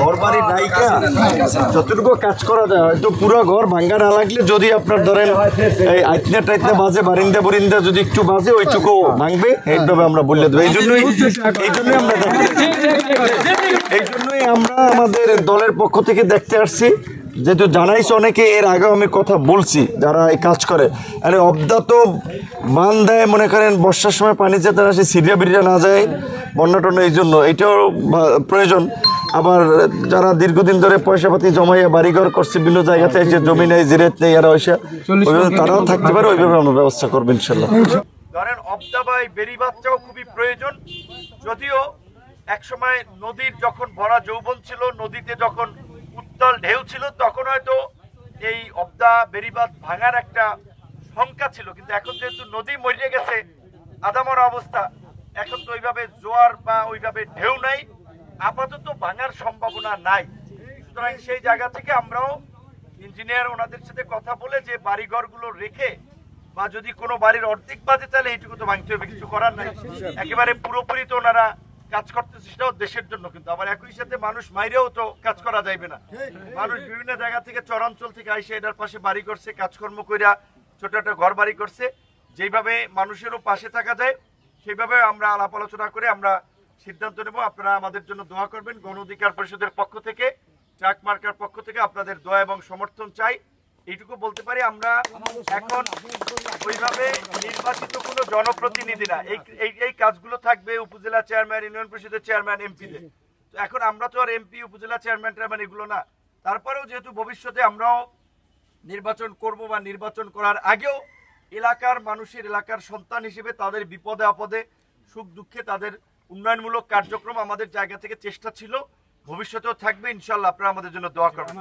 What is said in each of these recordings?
ঘর বাড়ি নাইকা যতটুকু কাজ করা যায়, হয়তো পুরো ঘর ভাঙ্গা না লাগলে যদি আপনার ধরেন এই আইতনা টাইতনা বাজে, বারিন্দা বুরিন্দা যদি একটু বাজে ওইটুকু ভাঙবে, এইভাবে আমরা বলে দেবো। এই জন্যই আমরা আমাদের দলের পক্ষ থেকে দেখতে আসছি। যেহেতু জানাইছে অনেকে, এর আগেও আমি কথা বলছি, যারা এই কাজ করে আরে অবদা তো বান দেয়, মনে করেন বর্ষার সময় পানি যাতে আসে সিরিয়া বিরিয়া না যায়, বন্যা টন্যা, এই জন্য এটাও প্রয়োজন। আবার যারা দীর্ঘদিন ধরে পয়সাপাতি জমাইয়া বাড়িঘর করছে বিভিন্ন জায়গাতে এসে জমি নেই, জিরেত নেই, এরা ওইসা ওইভাবে তারাও থাকতে পারে, ওইভাবে আমরা ব্যবস্থা করবো ইনশাল্লাহ। ধরেন অবদা বা বেড়িবাঁধটাও খুবই প্রয়োজন। যদিও একসময় নদীর যখন ভরা যৌবন ছিল, নদীতে যখন উত্তাল ঢেউ ছিল, তখন হয়তো এই অবদা বেড়িবাঁধ ভাঙার একটা শঙ্কা ছিল, কিন্তু এখন যেহেতু নদী মরিয়ে গেছে, আদামরা অবস্থা, এখন তো ওইভাবে জোয়ার বা ওইভাবে ঢেউ নাই, আপাতত ভাঙার সম্ভাবনা নাই। সুতরাং সেই জায়গা থেকে আমরাও ইঞ্জিনিয়ার ওনাদের সাথে কথা বলে যে বাড়িঘরগুলো রেখে, বা যদি কোনো বাড়ির অর্ধেক বাজে তাহলে এইটুকু তো ভাঙতে হবে, কিছু করার নাই। একেবারে পুরোপুরি তো ওনারা কাজ করতেছে, সেটাও দেশের জন্য, কিন্তু আবার একই সাথে মানুষ মাইরেও তো কাজ করা যাইবে না। মানুষ বিভিন্ন জায়গা থেকে, চরাঞ্চল থেকে আইসে এটার পাশে বাড়ি করছে, কাজকর্ম কইরা ছোট একটা ঘর বাড়ি করছে। যেইভাবে মানুষেরও পাশে থাকা যায় সেইভাবে আমরা আলাপ আলোচনা করে আমরা সিদ্ধান্ত নেব। আপনারা আমাদের জন্য দোয়া করবেন। গণ অধিকার পরিষদের পক্ষ থেকে, ট্রাক মার্কার পক্ষ থেকে আপনাদের দোয়া এবং সমর্থন চাই। এইটুকু বলতে পারি, আমরা এখন ওইভাবে নির্বাচিত কোনো জনপ্রতিনিধি না। এই কাজগুলো থাকবে উপজেলা চেয়ারম্যান, ইউনিয়ন পরিষদের চেয়ারম্যান, এমপিদের। তো এখন আমরা তো আর এমপি, উপজেলা চেয়ারম্যান টেয়ারম্যান এগুলো না। তারপরেও যেহেতু ভবিষ্যতে আমরাও নির্বাচন করব, বা নির্বাচন করার আগেও এলাকার মানুষের, এলাকার সন্তান হিসেবে তাদের বিপদে আপদে, সুখ দুঃখে তাদের উন্নয়নমূলক কার্যক্রম আমাদের জায়গা থেকে চেষ্টা ছিল, ভবিষ্যতেও থাকবে ইনশাআল্লাহ। আপনারা আমাদের জন্য দোয়া করবেন।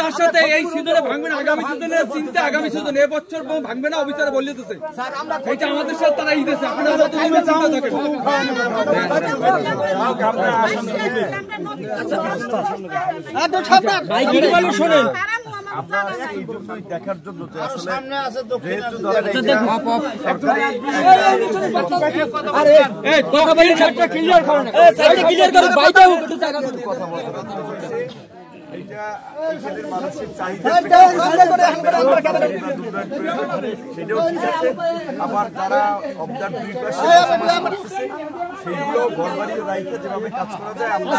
তার সাথে এই সিজনে ভাঙবে না, আগামী সিজনে চিন্তা, আগামী সিজনে এবছর ভাঙবে না, অফিসারে বলে দিতেছে এটা আমাদের সাথে তারা দিতেছে। আপনারা শোনেন, দেখার জন্য মানুষের চাহিদা, আবার যারা অবদান দুই পাশে সেইগুলো ঘর বাড়ি রাইতে যেভাবে কাজ করা যায় আমরা